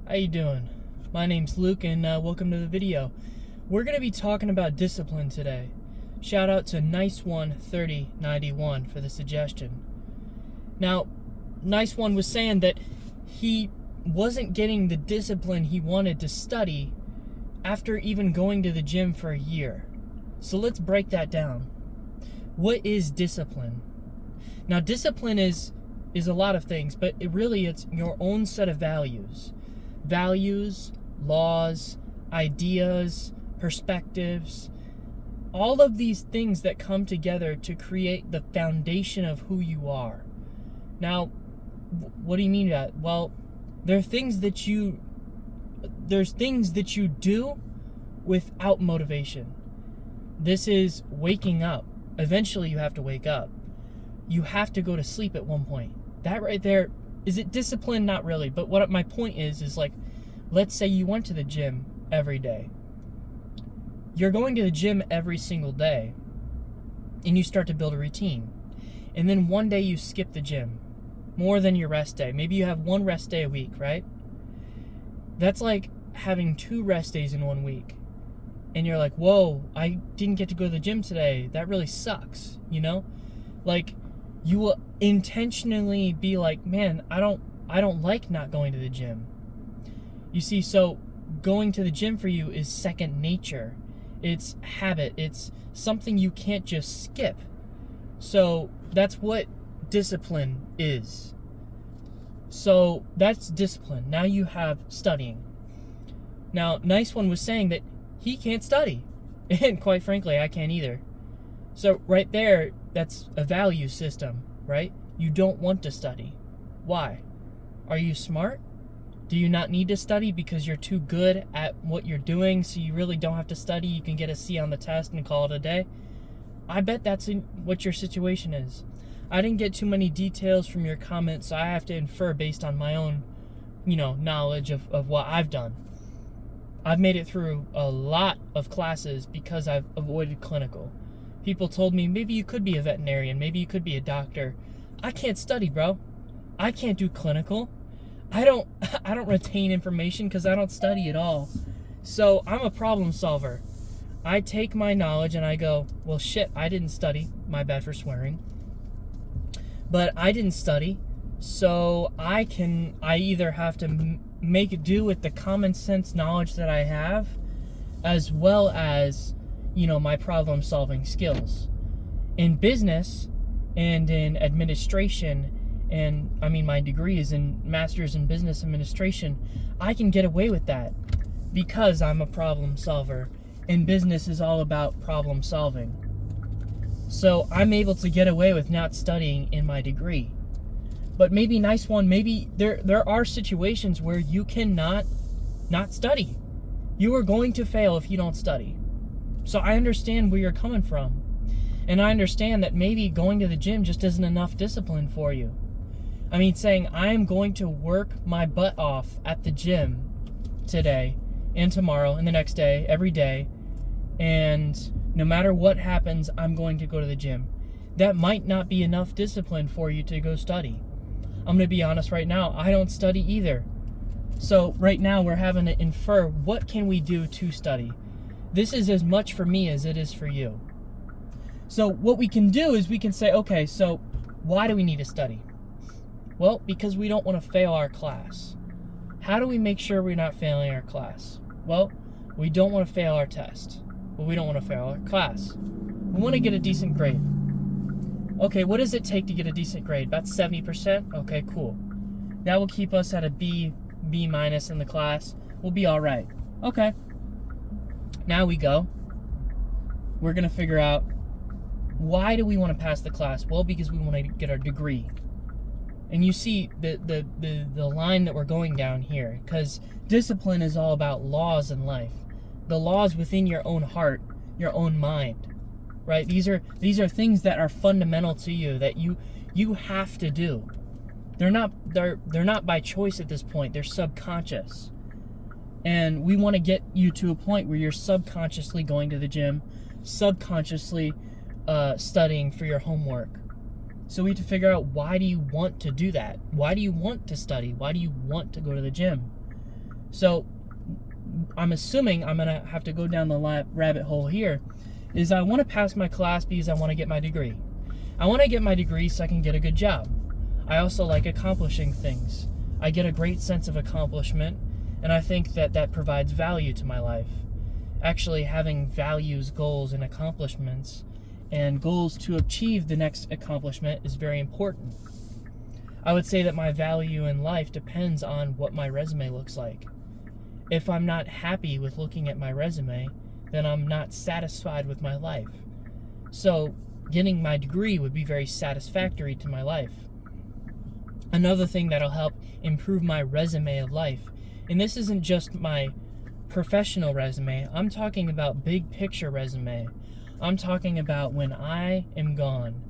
How you doing? My name's Luke and welcome to the video. We're going to be talking about discipline today. Shout out to Nice13091 for the suggestion. Now, Nice1 was saying that he wasn't getting the discipline he wanted to study after even going to the gym for a year. So let's break that down. What is discipline? Now, discipline is a lot of things, but it's your own set of values. Values, laws, ideas, perspectives, all of these things that come together to create the foundation of who you are. Now, what do you mean by that? Well, there's things that you do without motivation. This is waking up. Eventually you have to wake up. You have to go to sleep at one point. That right there, is it discipline? Not really. But what my point is like, let's say you went to the gym every day. You're going to the gym every single day, and you start to build a routine. And then one day you skip the gym, more than your rest day. Maybe you have one rest day a week, right? That's like having 2 rest days in 1 week. And you're like, whoa, I didn't get to go to the gym today. That really sucks, you know? Like, you will intentionally be like, man, I don't like not going to the gym. You see, so going to the gym for you is second nature. It's habit. It's something you can't just skip. So that's what discipline is. So that's discipline. Now you have studying. Now, Nice1 was saying that he can't study. And quite frankly, I can't either. So right there, that's a value system, right? You don't want to study. Why? Are you smart? Do you not need to study because you're too good at what you're doing, so you really don't have to study? You can get a C on the test and call it a day? I bet that's what your situation is. I didn't get too many details from your comments, so I have to infer based on my own, knowledge of what I've done. I've made it through a lot of classes because I've avoided clinical. People told me, maybe you could be a veterinarian, maybe you could be a doctor. I can't study, bro. I can't do clinical. I don't retain information because I don't study at all. So I'm a problem solver. I take my knowledge and I go, well, shit, I didn't study. My bad for swearing. But I didn't study, so I either have to make do with the common sense knowledge that I have, as well as my problem solving skills. In business and in administration, and my degree is in master's in business administration, I can get away with that because I'm a problem solver, and business is all about problem solving. So I'm able to get away with not studying in my degree. But maybe Nice1, maybe there are situations where you cannot not study. You are going to fail if you don't study. So I understand where you're coming from. And I understand that maybe going to the gym just isn't enough discipline for you. Saying I am going to work my butt off at the gym today and tomorrow and the next day, every day, and no matter what happens, I'm going to go to the gym. That might not be enough discipline for you to go study. I'm going to be honest right now, I don't study either. So right now we're having to infer, what can we do to study? This is as much for me as it is for you. So what we can do is we can say, okay, so why do we need to study? Well, because we don't want to fail our class. How do we make sure we're not failing our class? Well, we don't want to fail our test, but we don't want to fail our class. We want to get a decent grade. Okay, what does it take to get a decent grade? About 70%? Okay, cool. That will keep us at a B minus in the class. We'll be all right. Okay. Now we're going to figure out, why do we want to pass the class? Well, because we want to get our degree. And you see the line that we're going down here, because discipline is all about laws in life. The laws within your own heart, your own mind, right? These are things that are fundamental to you, that you have to do. They're not by choice at this point. They're subconscious. And we want to get you to a point where you're subconsciously going to the gym, subconsciously studying for your homework. So we have to figure out, why do you want to do that? Why do you want to study? Why do you want to go to the gym? So I'm assuming I'm going to have to go down the rabbit hole here, is I want to pass my class because I want to get my degree. I want to get my degree so I can get a good job. I also like accomplishing things. I get a great sense of accomplishment, and I think that provides value to my life. Actually, having values, goals, and accomplishments, and goals to achieve the next accomplishment is very important. I would say that my value in life depends on what my resume looks like. If I'm not happy with looking at my resume, then I'm not satisfied with my life. So, getting my degree would be very satisfactory to my life. Another thing that'll help improve my resume of life, and this isn't just my professional resume, I'm talking about big picture resume. I'm talking about when I am gone,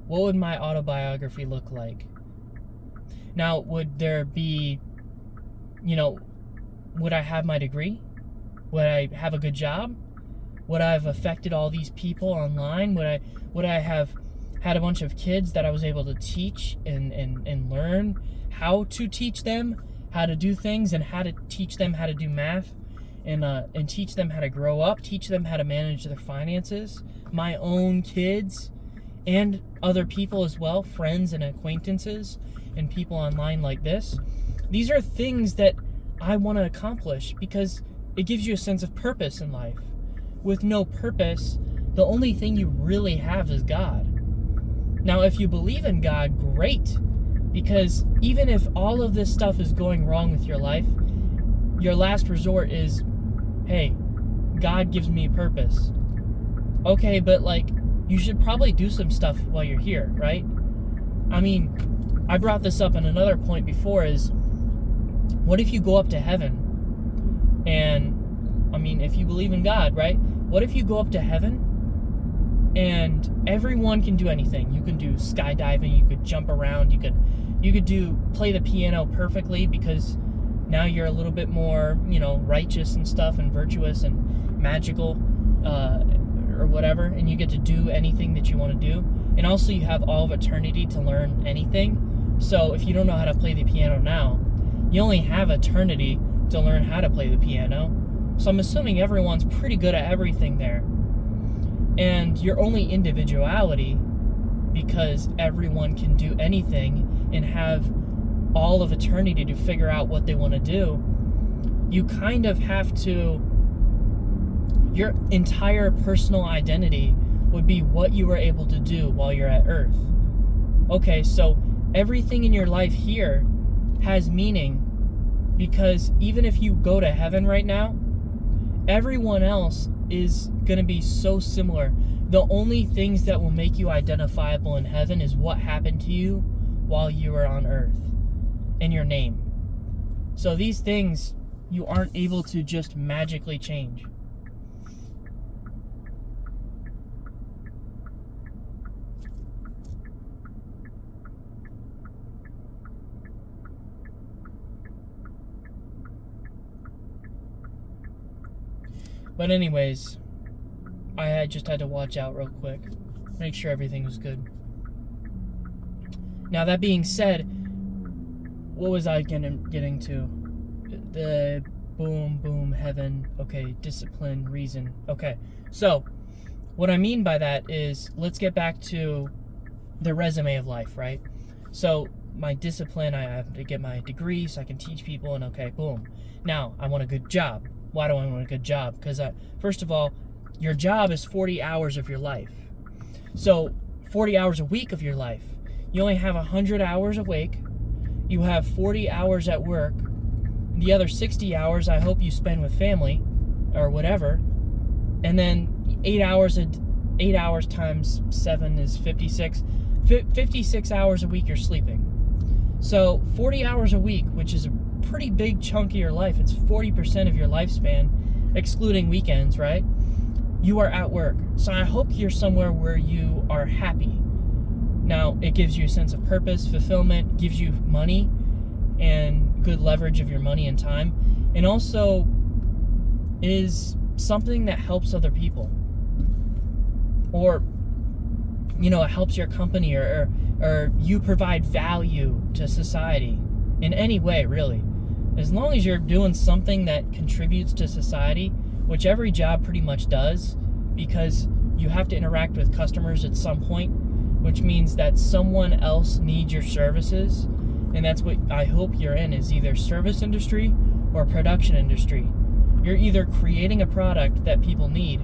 what would my autobiography look like? Now, would there be, would I have my degree? Would I have a good job? Would I have affected all these people online? Would I have had a bunch of kids that I was able to teach and learn how to teach them how to do things, and how to teach them how to do math, and teach them how to grow up, teach them how to manage their finances, my own kids, and other people as well, friends and acquaintances, and people online like this. These are things that I want to accomplish because it gives you a sense of purpose in life. With no purpose, the only thing you really have is God. Now, if you believe in God, great, because even if all of this stuff is going wrong with your life, your last resort is, hey, God gives me purpose. Okay, but you should probably do some stuff while you're here, right? I mean, I brought this up in another point before, is what if you go up to heaven and, if you believe in God, right? What if you go up to heaven and everyone can do anything? You can do skydiving, you could jump around, you could play the piano perfectly because now you're a little bit more, righteous and stuff, and virtuous and magical, or whatever, and you get to do anything that you want to do. And also you have all of eternity to learn anything. So if you don't know how to play the piano now, you only have eternity to learn how to play the piano. So I'm assuming everyone's pretty good at everything there. And your only individuality, because everyone can do anything and have all of eternity to figure out what they want to do, you kind of have to, your entire personal identity would be what you were able to do while you're at Earth. Okay, so everything in your life here has meaning, because even if you go to heaven right now, everyone else is going to be so similar. The only things that will make you identifiable in heaven is what happened to you while you were on Earth, and your name. So these things you aren't able to just magically change. But anyways, I just had to watch out real quick, make sure everything was good. Now, that being said, what was I getting to? The boom, heaven, okay, discipline, reason. Okay, so what I mean by that is, let's get back to the resume of life, right? So my discipline, I have to get my degree so I can teach people, and okay, boom. Now, I want a good job. Why do I want a good job? Because first of all, your job is 40 hours of your life. So 40 hours a week of your life. You only have 100 hours awake. You have 40 hours at work. The other 60 hours I hope you spend with family or whatever. And then 8 hours times 7 is 56. 56 hours a week you're sleeping. So 40 hours a week, which is a pretty big chunk of your life. It's 40% of your lifespan, excluding weekends, right? You are at work. So I hope you're somewhere where you are happy. Now, it gives you a sense of purpose, fulfillment, gives you money and good leverage of your money and time, and also is something that helps other people. Or, it helps your company, or you provide value to society in any way, really. As long as you're doing something that contributes to society, which every job pretty much does, because you have to interact with customers at some point, which means that someone else needs your services, and that's what I hope you're in, is either service industry or production industry. You're either creating a product that people need,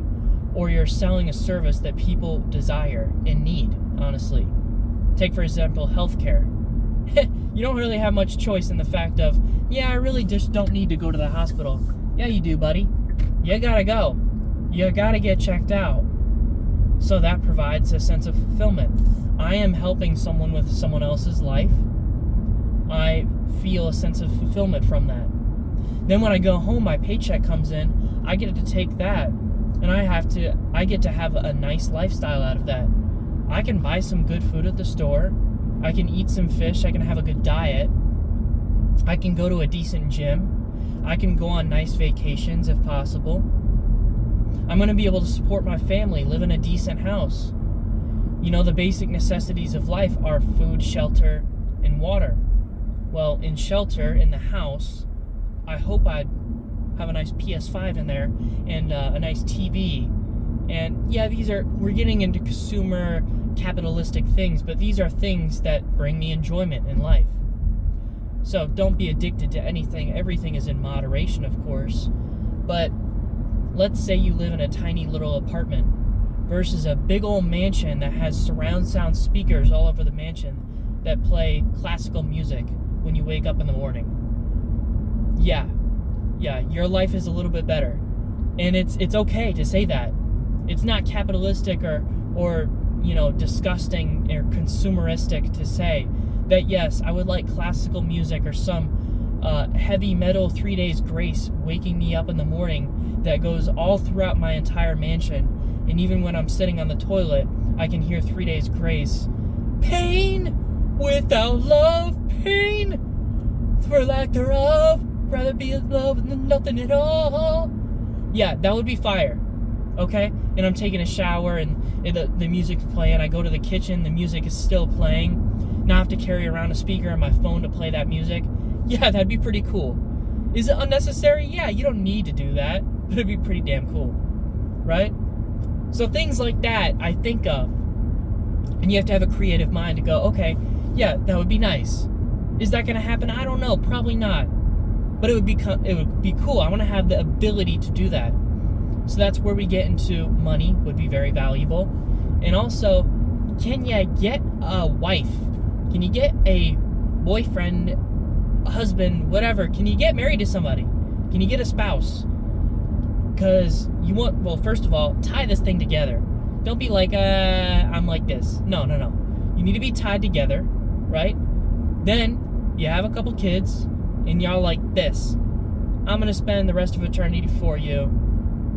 or you're selling a service that people desire and need, honestly. Take, for example, healthcare. You don't really have much choice in the fact of, yeah, I really just don't need to go to the hospital. Yeah, you do, buddy. You gotta go. You gotta get checked out. So that provides a sense of fulfillment. I am helping someone with someone else's life. I feel a sense of fulfillment from that. Then when I go home, my paycheck comes in. I get to take that, and I get to have a nice lifestyle out of that. I can buy some good food at the store. I can eat some fish. I can have a good diet. I can go to a decent gym. I can go on nice vacations if possible. I'm going to be able to support my family, live in a decent house. You know, the basic necessities of life are food, shelter, and water. Well, in shelter, in the house, I hope I'd have a nice PS5 in there and a nice TV. And yeah, we're getting into consumer capitalistic things, but these are things that bring me enjoyment in life. So don't be addicted to anything. Everything is in moderation, of course. But let's say you live in a tiny little apartment versus a big old mansion that has surround sound speakers all over the mansion that play classical music when you wake up in the morning. Yeah, your life is a little bit better. And it's okay to say that. It's not capitalistic or disgusting or consumeristic to say that, yes, I would like classical music or some heavy metal 3 Days Grace waking me up in the morning that goes all throughout my entire mansion. And even when I'm sitting on the toilet, I can hear 3 Days Grace. Pain without love, pain for lack thereof, rather be in love than nothing at all. Yeah, that would be fire. Okay? And I'm taking a shower and the music's playing. I go to the kitchen, the music is still playing. Now I have to carry around a speaker on my phone to play that music. Yeah, that'd be pretty cool. Is it unnecessary? Yeah, you don't need to do that, but it'd be pretty damn cool. Right? So things like that I think of. And you have to have a creative mind to go, okay, yeah, that would be nice. Is that going to happen? I don't know. Probably not. But it would be cool. I want to have the ability to do that. So that's where we get into money would be very valuable. And also, can you get a wife? Can you get a boyfriend, a husband, whatever? Can you get married to somebody? Can you get a spouse? Because first of all, tie this thing together. Don't be like, I'm like this. No. You need to be tied together, right? Then you have a couple kids, and y'all like this. I'm going to spend the rest of eternity for you,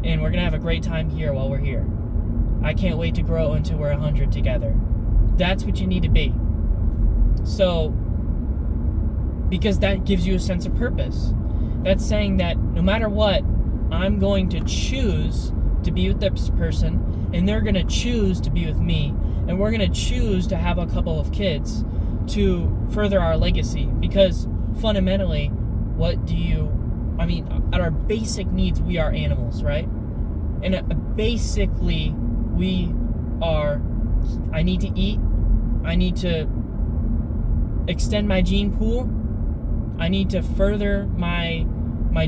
and we're going to have a great time here while we're here. I can't wait to grow until we're 100 together. That's what you need to be. So, because that gives you a sense of purpose. That's saying that no matter what, I'm going to choose to be with this person, and they're going to choose to be with me, and we're going to choose to have a couple of kids to further our legacy. Because fundamentally, at our basic needs, we are animals, right? And basically, I need to eat, I need to extend my gene pool, I need to further my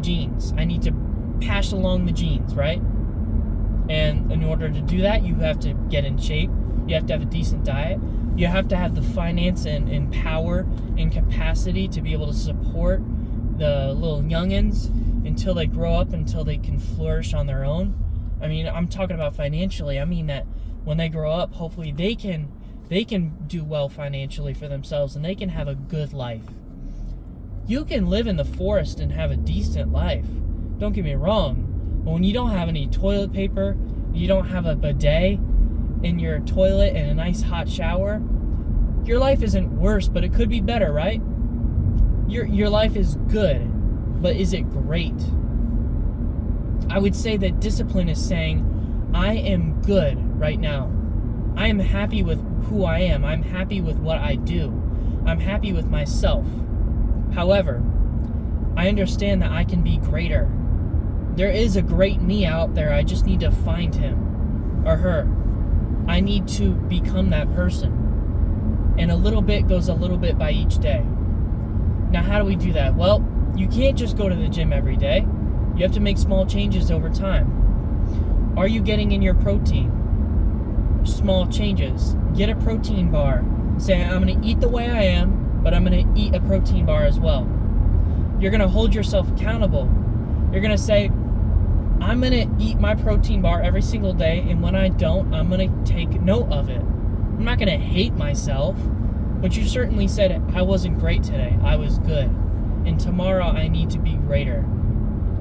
genes, I need to pass along the genes, right? And in order to do that, you have to get in shape, you have to have a decent diet, you have to have the finance and power and capacity to be able to support the little youngins until they grow up, until they can flourish on their own. I mean, I'm talking about financially. I mean that when they grow up, hopefully they can do well financially for themselves, and they can have a good life. You can live in the forest and have a decent life. Don't get me wrong. But when you don't have any toilet paper, you don't have a bidet in your toilet and a nice hot shower, your life isn't worse, but it could be better, right? Your life is good, but is it great? I would say that discipline is saying, I am good right now. I am happy with who I am. I'm happy with what I do. I'm happy with myself. However, I understand that I can be greater. There is a great me out there. I just need to find him or her. I need to become that person. And a little bit goes a little bit by each day. Now, how do we do that? Well, you can't just go to the gym every day. You have to make small changes over time. Are you getting in your protein? Small changes. Get a protein bar. Say, I'm going to eat the way I am, but I'm going to eat a protein bar as well. You're going to hold yourself accountable. You're going to say, I'm going to eat my protein bar every single day, and when I don't, I'm going to take note of it. I'm not going to hate myself, but you certainly said I wasn't great today. I was good. And tomorrow I need to be greater.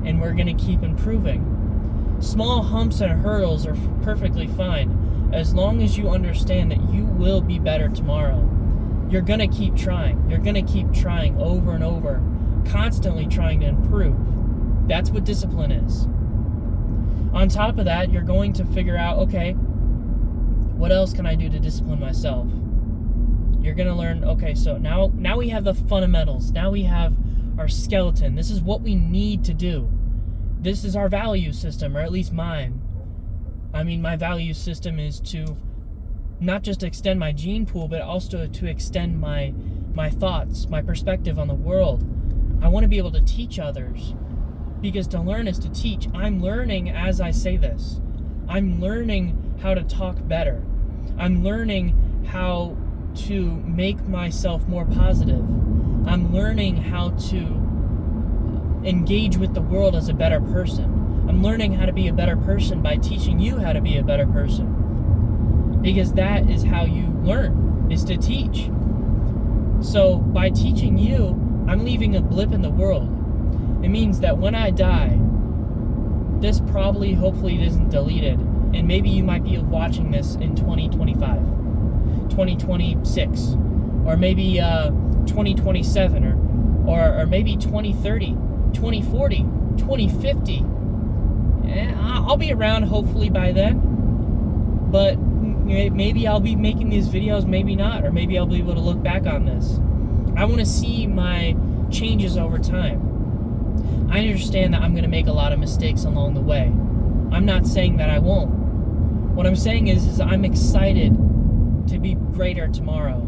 And we're going to keep improving. Small humps and hurdles are perfectly fine, as long as you understand that you will be better tomorrow. You're going to keep trying. You're going to keep trying over and over, constantly trying to improve. That's what discipline is. On top of that, you're going to figure out, okay, what else can I do to discipline myself? You're going to learn, okay, so now we have the fundamentals. Now we have our skeleton. This is what we need to do. This is our value system, or at least mine. I mean, my value system is to not just extend my gene pool, but also to extend my thoughts, my perspective on the world. I want to be able to teach others, because to learn is to teach. I'm learning as I say this. I'm learning how to talk better. I'm learning how to make myself more positive. I'm learning how to engage with the world as a better person. I'm learning how to be a better person by teaching you how to be a better person. Because that is how you learn, is to teach. So by teaching you, I'm leaving a blip in the world. It means that when I die, this probably, hopefully, isn't deleted. And maybe you might be watching this in 2025, 2026, or maybe 2027, or maybe 2030, 2040, 2050. I'll be around hopefully by then, but maybe I'll be making these videos, maybe not, or maybe I'll be able to look back on this. I want to see my changes over time. I understand that I'm going to make a lot of mistakes along the way. I'm not saying that I won't. What I'm saying is I'm excited to be greater tomorrow.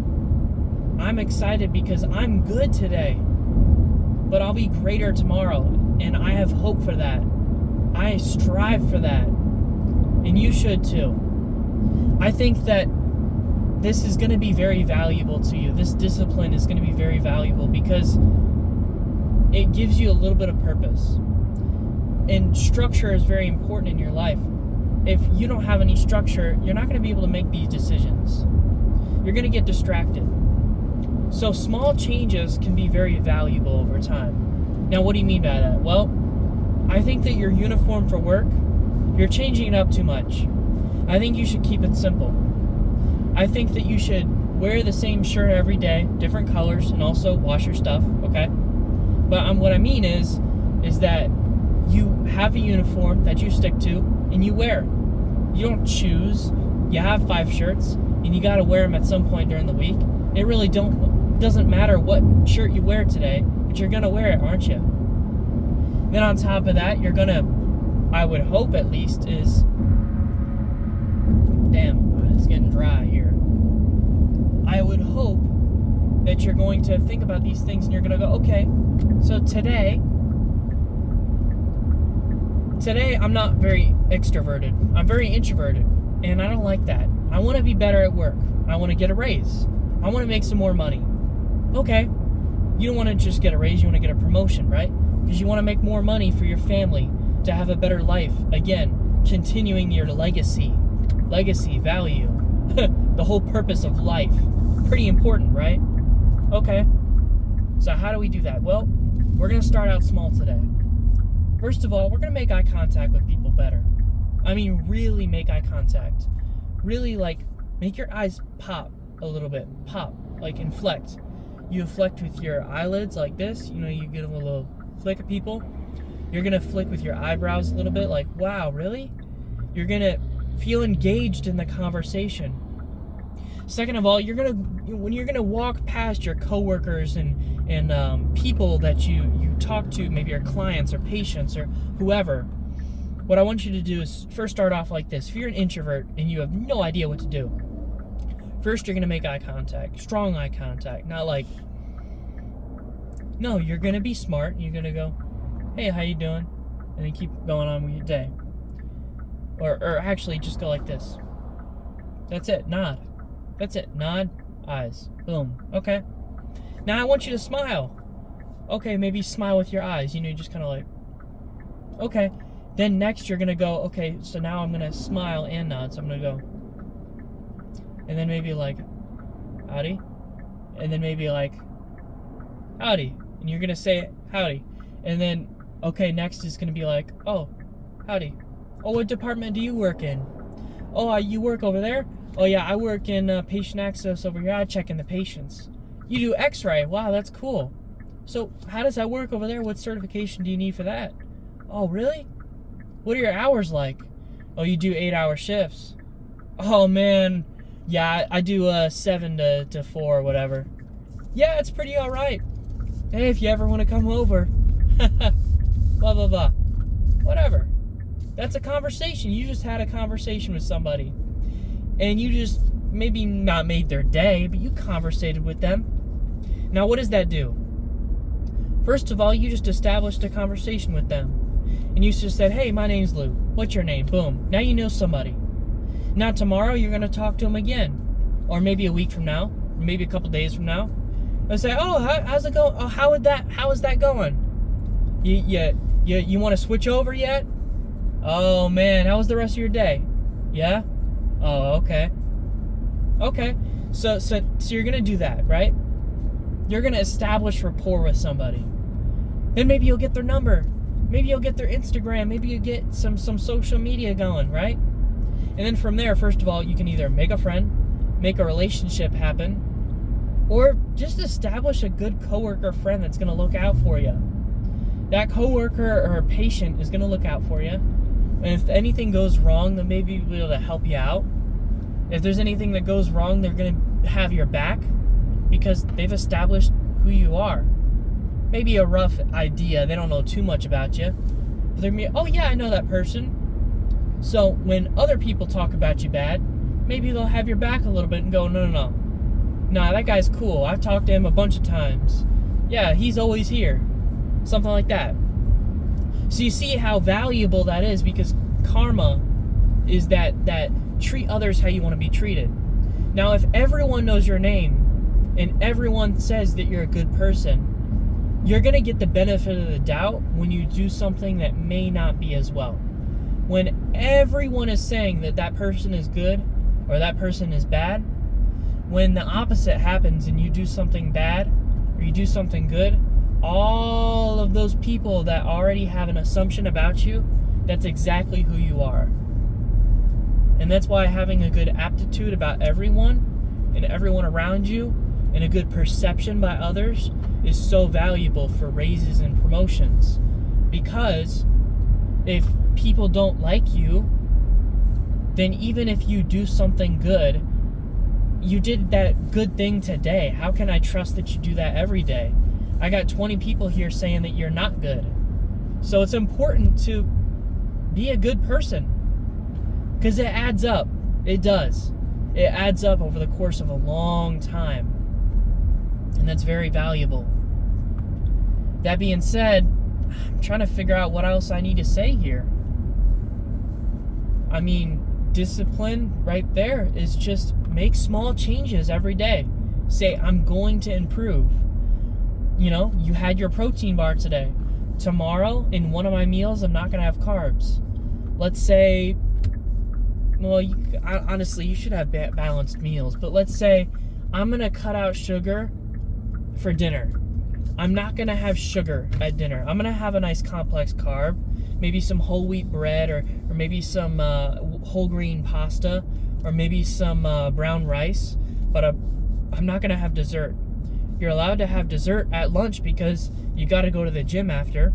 I'm excited because I'm good today, but I'll be greater tomorrow, and I have hope for that. I strive for that, and you should too. I think that this is going to be very valuable to you. This discipline is going to be very valuable because it gives you a little bit of purpose. And structure is very important in your life. If you don't have any structure, you're not going to be able to make these decisions. You're going to get distracted. So small changes can be very valuable over time. Now, what do you mean by that? Well, I think that your uniform for work, you're changing it up too much. I think you should keep it simple. I think that you should wear the same shirt every day, different colors, and also wash your stuff, okay? But what I mean is that you have a uniform that you stick to and you wear. You don't choose. You have 5 shirts and you got to wear them at some point during the week. It really doesn't matter what shirt you wear today, but you're going to wear it, aren't you? Then on top of that, you're going to, I would hope at least, is, damn, it's getting dry here. I would hope that you're going to think about these things and you're going to go, okay, so today I'm not very extroverted. I'm very introverted, and I don't like that. I want to be better at work. I want to get a raise. I want to make some more money. Okay, you don't want to just get a raise, you want to get a promotion, right? Because you want to make more money for your family, to have a better life. Again, continuing your legacy, value, the whole purpose of life. Pretty important, right? Okay, so how do we do that? Well, we're going to start out small today. First of all, we're going to make eye contact with people better. I mean, really make eye contact. Really, make your eyes pop a little bit. Pop, inflect. You inflect with your eyelids like this. You get a little flick at people. You're going to flick with your eyebrows a little bit, like, wow, really? You're going to feel engaged in the conversation. Second of all, when you're gonna walk past your coworkers and people that you talk to, maybe your clients or patients or whoever, what I want you to do is first start off like this. If you're an introvert and you have no idea what to do, first you're gonna make eye contact, strong eye contact, not like, no, you're gonna be smart. You're gonna go, hey, how you doing? And then keep going on with your day. Or actually just go like this. That's it, nod. That's it, nod, eyes, boom, okay. Now I want you to smile. Okay, maybe smile with your eyes, just kind of like, okay. Then next you're gonna go, okay, so now I'm gonna smile and nod, so I'm gonna go, and then maybe like, howdy, and then maybe like, howdy, and you're gonna say howdy, and then, okay, next is gonna be like, oh, howdy, oh, what department do you work in? Oh, you work over there? Oh yeah, I work in patient access over here. I check in the patients. You do x-ray. Wow, that's cool. So how does that work over there? What certification do you need for that? Oh, really? What are your hours like? Oh, you do 8-hour shifts. Oh man, yeah, I do 7 to 4 or whatever. Yeah, it's pretty all right. Hey, if you ever want to come over, blah blah blah, whatever. That's a conversation. You just had a conversation with somebody, and you just maybe not made their day, but you conversated with them. Now, what does that do? First of all, you just established a conversation with them. And you just said, hey, my name's Lou. What's your name? Boom. Now you know somebody. Now tomorrow, you're going to talk to them again. Or maybe a week from now. Or maybe a couple days from now. And say, oh, how's it going? Oh, how is that going? You want to switch over yet? Oh, man, how was the rest of your day? Yeah? Oh, okay. Okay. So you're going to do that, right? You're going to establish rapport with somebody. Then maybe you'll get their number. Maybe you'll get their Instagram. Maybe you get some social media going, right? And then from there, first of all, you can either make a friend, make a relationship happen, or just establish a good coworker friend that's going to look out for you. That coworker or patient is going to look out for you. And if anything goes wrong, then maybe we'll be able to help you out. If there's anything that goes wrong, they're going to have your back because they've established who you are. Maybe a rough idea. They don't know too much about you. But they're going to be, oh yeah, I know that person. So when other people talk about you bad, maybe they'll have your back a little bit and go, no. Nah, that guy's cool. I've talked to him a bunch of times. Yeah, he's always here. Something like that. So you see how valuable that is, because karma is that treat others how you want to be treated. Now, if everyone knows your name and everyone says that you're a good person, you're going to get the benefit of the doubt when you do something that may not be as well. When everyone is saying that person is good or that person is bad, when the opposite happens and you do something bad or you do something good, all of those people that already have an assumption about you, that's exactly who you are. And that's why having a good aptitude about everyone and everyone around you and a good perception by others is so valuable for raises and promotions. Because if people don't like you, then even if you do something good, you did that good thing today. How can I trust that you do that every day? I got 20 people here saying that you're not good. So it's important to be a good person, because it adds up. It does. It adds up over the course of a long time. And that's very valuable. That being said, I'm trying to figure out what else I need to say here. I mean, discipline right there is just make small changes every day. Say, I'm going to improve. You had your protein bar today. Tomorrow, in one of my meals, I'm not going to have carbs. Let's say, well, honestly, you should have balanced meals. But let's say I'm going to cut out sugar for dinner. I'm not going to have sugar at dinner. I'm going to have a nice complex carb, maybe some whole wheat bread or maybe some whole grain pasta or maybe some brown rice. But I'm not going to have dessert. You're allowed to have dessert at lunch because you got to go to the gym after.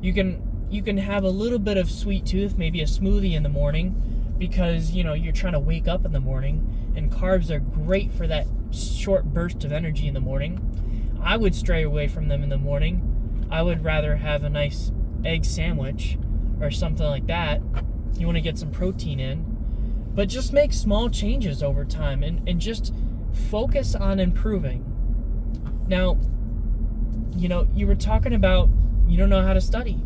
You can have a little bit of sweet tooth, maybe a smoothie in the morning, because, you're trying to wake up in the morning, and carbs are great for that short burst of energy in the morning. I would stray away from them in the morning. I would rather have a nice egg sandwich or something like that. You want to get some protein in. But just make small changes over time and just focus on improving. Now, you were talking about you don't know how to study.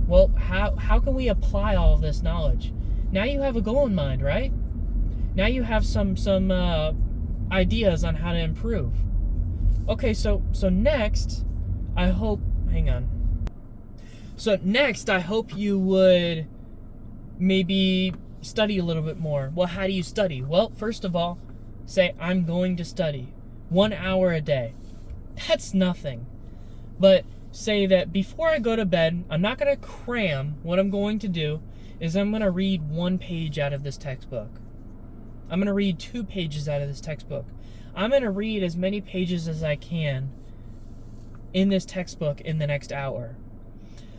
Well, how can we apply all of this knowledge? Now you have a goal in mind, right? Now you have some ideas on how to improve. Okay, so next, I hope you would maybe study a little bit more. Well, how do you study? Well, first of all, say, I'm going to study 1 hour a day. That's nothing. But say that before I go to bed, I'm not going to cram. What I'm going to do is I'm going to read 1 page out of this textbook. I'm going to read 2 pages out of this textbook. I'm going to read as many pages as I can in this textbook in the next hour.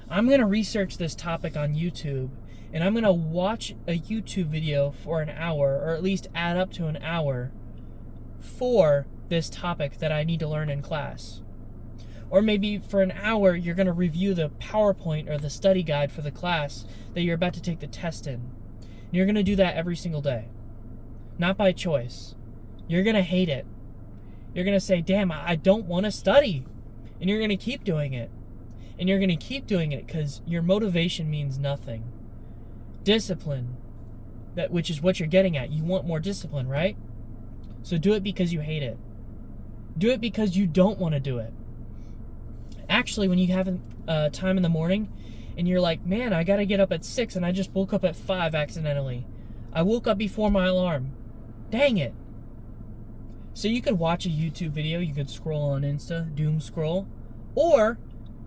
I'm going to research this topic on YouTube, and I'm going to watch a YouTube video for an hour, or at least add up to an hour, for this topic that I need to learn in class. Or maybe for an hour, you're going to review the PowerPoint or the study guide for the class that you're about to take the test in. And you're going to do that every single day. Not by choice. You're going to hate it. You're going to say, damn, I don't want to study. And you're going to keep doing it. And you're going to keep doing it because your motivation means nothing. Discipline, which is what you're getting at. You want more discipline, right? So do it because you hate it. Do it because you don't want to do it. Actually, when you have time in the morning and you're like, man, I got to get up at 6 and I just woke up at 5 accidentally. I woke up before my alarm. Dang it. So you could watch a YouTube video, you could scroll on Insta, doom scroll, or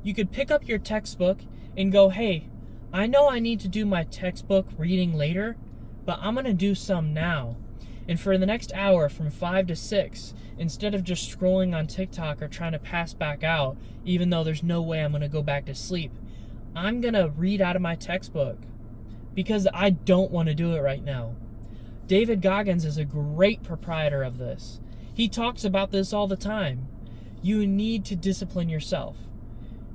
you could pick up your textbook and go, hey, I know I need to do my textbook reading later, but I'm going to do some now. And for the next hour from 5 to 6, instead of just scrolling on TikTok or trying to pass back out, even though there's no way I'm going to go back to sleep, I'm going to read out of my textbook because I don't want to do it right now. David Goggins is a great proprietor of this. He talks about this all the time. You need to discipline yourself.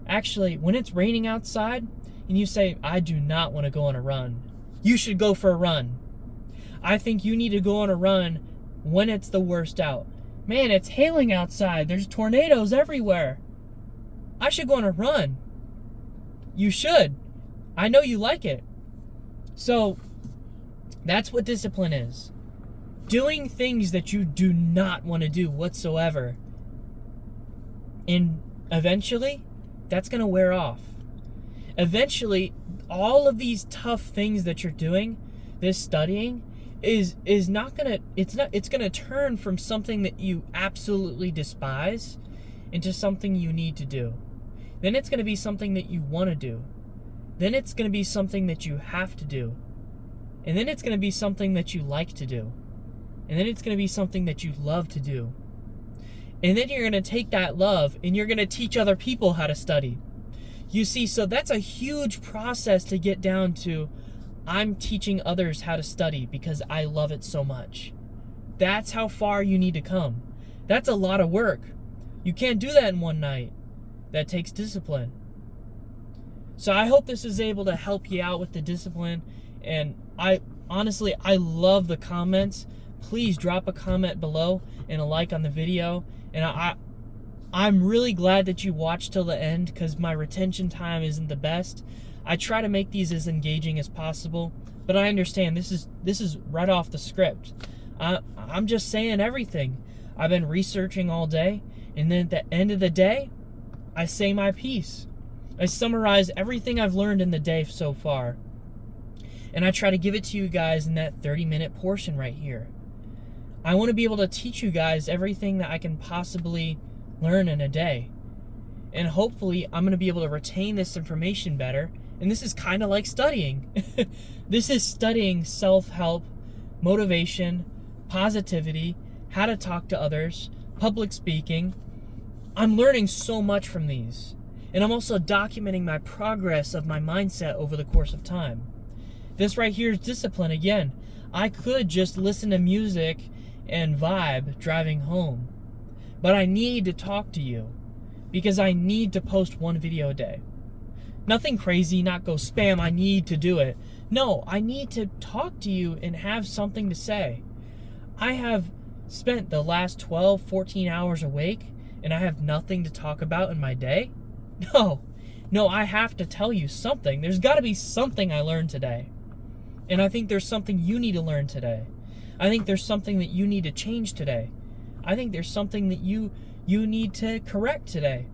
Actually, when it's raining outside and you say, I do not want to go on a run, you should go for a run. I think you need to go on a run when it's the worst out. Man, it's hailing outside. There's tornadoes everywhere. I should go on a run. You should. I know you like it. So, that's what discipline is. Doing things that you do not want to do whatsoever. And eventually, that's going to wear off. Eventually, all of these tough things that you're doing, this studying, is not going to, it's going to turn from something that you absolutely despise into something you need to do. Then it's going to be something that you want to do. Then it's going to be something that you have to do. And then it's going to be something that you like to do. And then it's going to be something that you love to do. And then you're going to take that love and you're going to teach other people how to study. You see, so that's a huge process to get down to, I'm teaching others how to study because I love it so much. That's how far you need to come. That's a lot of work. You can't do that in one night. That takes discipline. So I hope this is able to help you out with the discipline. And I love the comments. Please drop a comment below and a like on the video. And I'm really glad that you watched till the end because my retention time isn't the best. I try to make these as engaging as possible, but I understand this is right off the script. I'm just saying everything. I've been researching all day, and then at the end of the day, I say my piece. I summarize everything I've learned in the day so far, and I try to give it to you guys in that 30-minute portion right here. I want to be able to teach you guys everything that I can possibly learn in a day. And hopefully I'm going to be able to retain this information better. And this is kind of like studying. This is studying self-help, motivation, positivity, how to talk to others, public speaking. I'm learning so much from these. And I'm also documenting my progress of my mindset over the course of time. This right here is discipline again. I could just listen to music and vibe driving home, but I need to talk to you because I need to post 1 video a day. Nothing crazy, not go spam, I need to do it. No, I need to talk to you and have something to say. I have spent the last 12, 14 hours awake and I have nothing to talk about in my day? No, I have to tell you something. There's got to be something I learned today. And I think there's something you need to learn today. I think there's something that you need to change today. I think there's something that you need to correct today.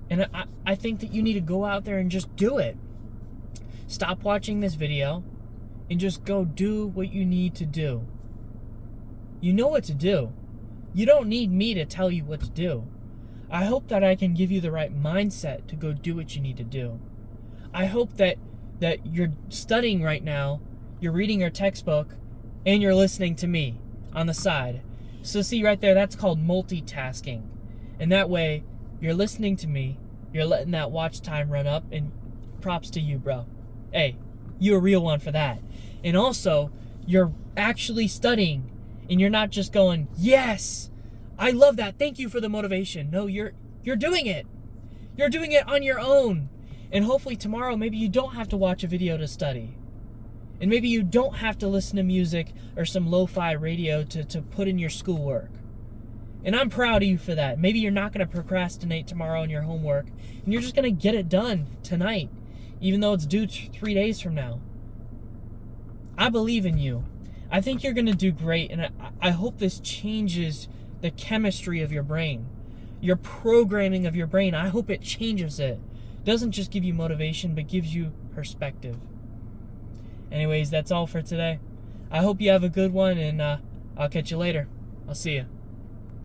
And I think that you need to go out there and just do it. Stop watching this video and just go do what you need to do. You know what to do. You don't need me to tell you what to do. I hope that I can give you the right mindset to go do what you need to do. I hope that you're studying right now, you're reading your textbook, and you're listening to me on the side. So see right there, that's called multitasking. And that way, you're listening to me, you're letting that watch time run up, and props to you, bro. Hey, you're a real one for that. And also, you're actually studying, and you're not just going, yes, I love that, thank you for the motivation. No, you're doing it. You're doing it on your own. And hopefully tomorrow, maybe you don't have to watch a video to study. And maybe you don't have to listen to music or some lo-fi radio to put in your schoolwork. And I'm proud of you for that. Maybe you're not going to procrastinate tomorrow on your homework, and you're just going to get it done tonight, even though it's due 3 days from now. I believe in you. I think you're going to do great, and I hope this changes the chemistry of your brain, your programming of your brain. I hope it changes it. Doesn't just give you motivation, but gives you perspective. Anyways, that's all for today. I hope you have a good one, and I'll catch you later. I'll see you.